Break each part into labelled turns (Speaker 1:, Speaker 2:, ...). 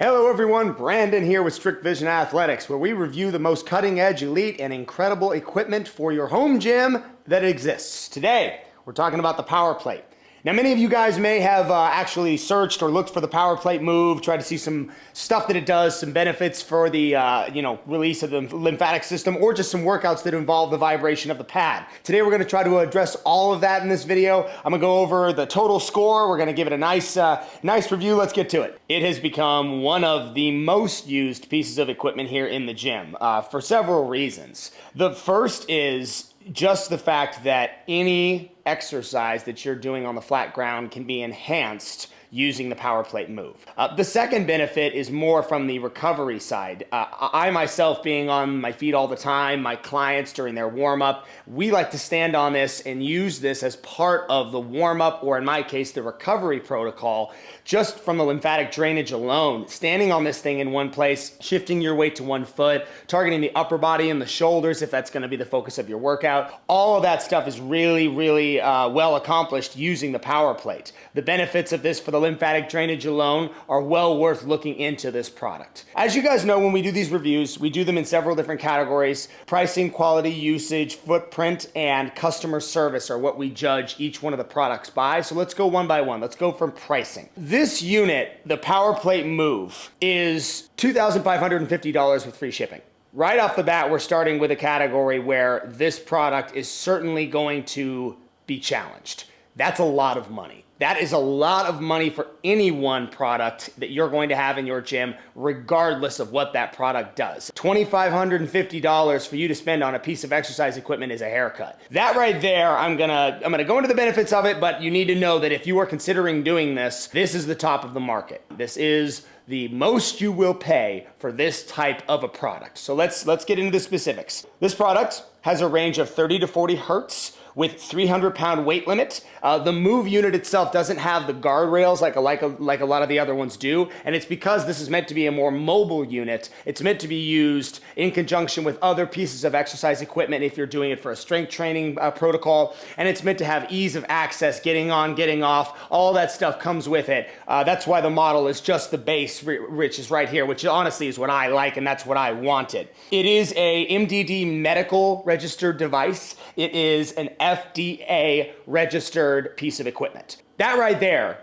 Speaker 1: Hello everyone, Brandon here with Strict Vision Athletics, where we review the most cutting-edge, elite, and incredible equipment for your home gym that exists. Today, we're talking about the Power Plate. Now, many of you guys may have actually searched or looked for the Power Plate Move, tried to see some stuff that it does, some benefits for the release of the lymphatic system, or just some workouts that involve the vibration of the pad. Today, we're going to try to address all of that in this video. I'm going to go over the total score. We're going to give it a nice review. Let's get to it. It has become one of the most used pieces of equipment here in the gym for several reasons. The first is just the fact that any exercise that you're doing on the flat ground can be enhanced using the Power Plate Move. The second benefit is more from the recovery side. I myself, being on my feet all the time, my clients during their warm-up, we like to stand on this and use this as part of the warm-up, or in my case, the recovery protocol, just from the lymphatic drainage alone. Standing on this thing in one place, shifting your weight to one foot, targeting the upper body and the shoulders if that's gonna be the focus of your workout. All of that stuff is really well accomplished using the Power Plate. The benefits of this for the lymphatic drainage alone are well worth looking into this product. As you guys know, when we do these reviews, we do them in several different categories. Pricing, quality, usage, footprint, and customer service are what we judge each one of the products by. So let's go one by one. Let's go from pricing. This unit, the Power Plate Move, is $2,550 with free shipping. Right off the bat, we're starting with a category where this product is certainly going to be challenged. That's a lot of money. That is a lot of money for any one product that you're going to have in your gym, regardless of what that product does. $2,550 for you to spend on a piece of exercise equipment is a haircut. That right there, I'm gonna go into the benefits of it, but you need to know that if you are considering doing this, this is the top of the market. This is the most you will pay for this type of a product. So let's get into the specifics. This product has a range of 30 to 40 hertz with 300-pound weight limit. The Move unit itself doesn't have the guardrails like a lot of the other ones do, and it's because this is meant to be a more mobile unit. It's meant to be used in conjunction with other pieces of exercise equipment if you're doing it for a strength training protocol, and it's meant to have ease of access, getting on, getting off, all that stuff comes with it. That's why the model is just the base, which is right here, which honestly is what I like, and that's what I wanted. It is a MDD medical registered device. It is an FDA registered piece of equipment. That right there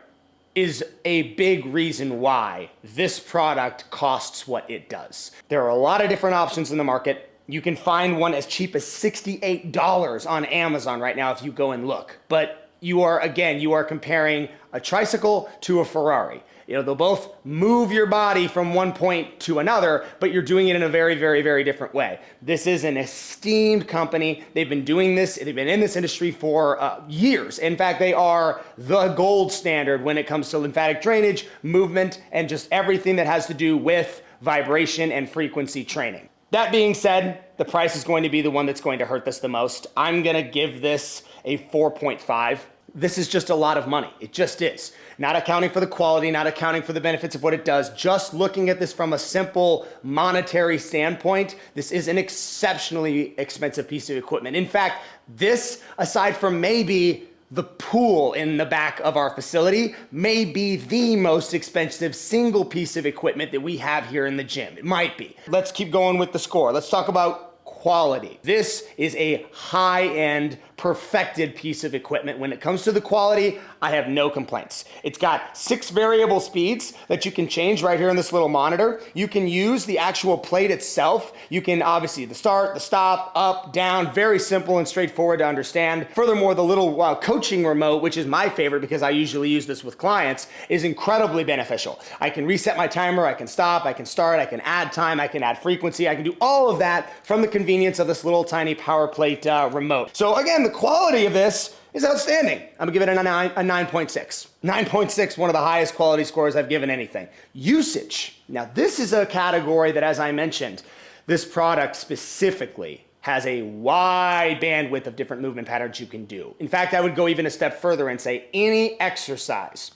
Speaker 1: is a big reason why this product costs what it does. There are a lot of different options in the market. You can find one as cheap as $68 on Amazon right now if you go and look. But you are comparing a tricycle to a Ferrari. You know, they'll both move your body from one point to another, but you're doing it in a very different way. This is an esteemed company. They've been doing this, they've been in this industry for years. In fact, they are the gold standard when it comes to lymphatic drainage, movement, and just everything that has to do with vibration and frequency training. That being said, the price is going to be the one that's going to hurt this the most. I'm gonna give this a 4.5. This is just a lot of money. It just is. Not accounting for the quality, not accounting for the benefits of what it does, just looking at this from a simple monetary standpoint, this is an exceptionally expensive piece of equipment. In fact, this, aside from maybe the pool in the back of our facility, may be the most expensive single piece of equipment that we have here in the gym. It might be. Let's keep going with the score. Let's talk about quality. This is a high-end, perfected piece of equipment. When it comes to the quality, I have no complaints. It's got 6 variable speeds that you can change right here in this little monitor. You can use the actual plate itself. You can obviously the start, the stop, up, down, very simple and straightforward to understand. Furthermore, the little coaching remote, which is my favorite because I usually use this with clients, is incredibly beneficial. I can reset my timer, I can stop, I can start, I can add time, I can add frequency, I can do all of that from the convenience of this little tiny Power Plate remote. So again, the quality of this is outstanding. I'm gonna give it a 9.6. 9.6, one of the highest quality scores I've given anything. Usage. Now this is a category that, as I mentioned, this product specifically has a wide bandwidth of different movement patterns you can do. In fact, I would go even a step further and say any exercise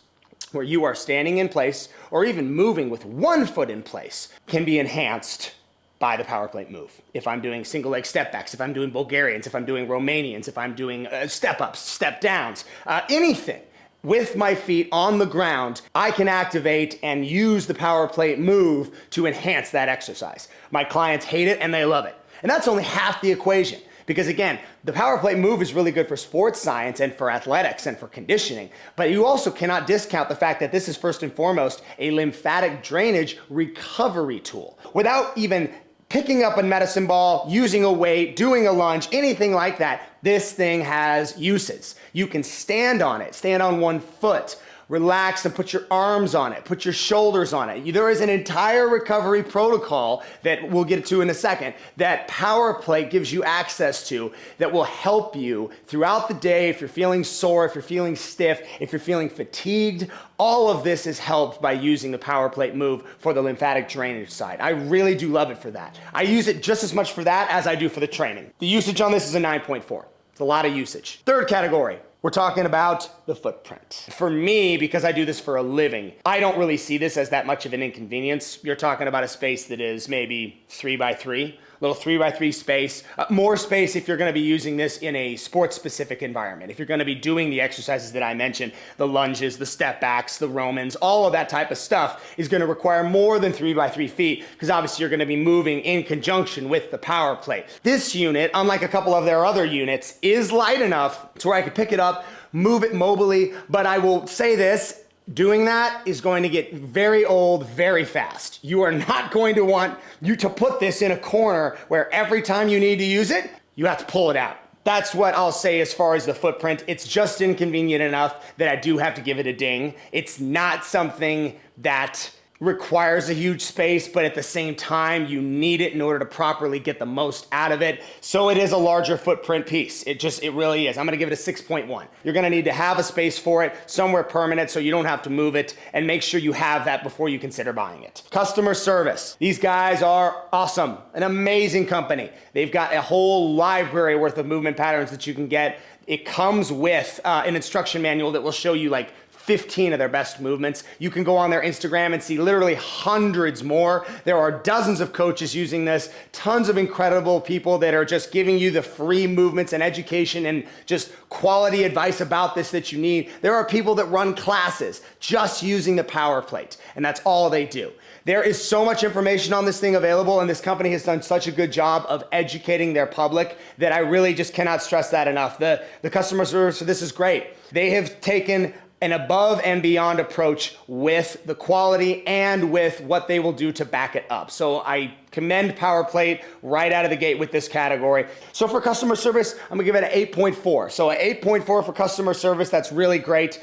Speaker 1: where you are standing in place or even moving with one foot in place can be enhanced by the Power Plate Move. If I'm doing single leg step backs, if I'm doing Bulgarians, if I'm doing Romanians, if I'm doing step ups, step downs, anything. with my feet on the ground, I can activate and use the power plate move to enhance that exercise. My clients hate it and they love it. And that's only half the equation. Because again, the power plate move is really good for sports science and for athletics and for conditioning, but you also cannot discount the fact that this is first and foremost a lymphatic drainage recovery tool. Without even picking up a medicine ball, using a weight, doing a lunge, anything like that, this thing has uses. You can stand on it, stand on one foot, relax and put your arms on it, put your shoulders on it. There is an entire recovery protocol that we'll get to in a second that power plate gives you access to that will help you throughout the day if you're feeling sore, if you're feeling stiff, if you're feeling fatigued. All of this is helped by using the power plate move for the lymphatic drainage side. I really do love it for that. I use it just as much for that as I do for the training. The usage on this is a 9.4. It's a lot of usage. Third category. We're talking about the footprint. For me, because I do this for a living, I don't really see this as that much of an inconvenience. You're talking about a space that is maybe 3x3, little 3x3 space. More space if you're gonna be using this in a sports-specific environment. If you're gonna be doing the exercises that I mentioned, the lunges, the step backs, the Romans, all of that type of stuff is gonna require more than 3x3 feet, because obviously you're gonna be moving in conjunction with the power plate. This unit, unlike a couple of their other units, is light enough to where I can pick it up, move it mobily, but I will say this, doing that is going to get very old very fast. You are not going to want you to put this in a corner where every time you need to use it, you have to pull it out. That's what I'll say as far as the footprint. It's just inconvenient enough that I do have to give it a ding. It's not something that requires a huge space, but at the same time, you need it in order to properly get the most out of it. So it is a larger footprint piece. It really is. I'm gonna give it a 6.1. You're gonna need to have a space for it, somewhere permanent, so you don't have to move it, and make sure you have that before you consider buying it. Customer service. These guys are awesome, an amazing company. They've got a whole library worth of movement patterns that you can get. It comes with an instruction manual that will show you like 15 of their best movements. You can go on their Instagram and see literally hundreds more. There are dozens of coaches using this, tons of incredible people that are just giving you the free movements and education and just quality advice about this that you need. There are people that run classes just using the power plate, and that's all they do. There is so much information on this thing available, and this company has done such a good job of educating their public that I really just cannot stress that enough. The customer service for this is great. They have taken an above and beyond approach with the quality and with what they will do to back it up. So I commend PowerPlate right out of the gate with this category. So for customer service, I'm gonna give it an 8.4. So an 8.4 for customer service, that's really great.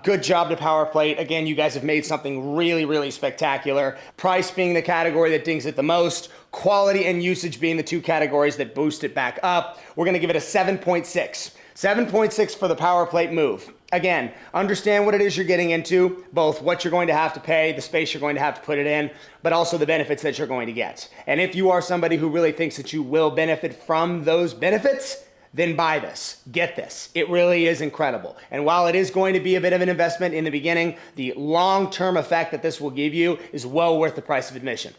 Speaker 1: Good job to PowerPlate. Again, you guys have made something really, really spectacular. Price being the category that dings it the most, quality and usage being the two categories that boost it back up. We're gonna give it a 7.6. 7.6 for the PowerPlate move. Again, understand what it is you're getting into, both what you're going to have to pay, the space you're going to have to put it in, but also the benefits that you're going to get. And if you are somebody who really thinks that you will benefit from those benefits, then buy this, get this. It really is incredible. And while it is going to be a bit of an investment in the beginning, the long-term effect that this will give you is well worth the price of admission.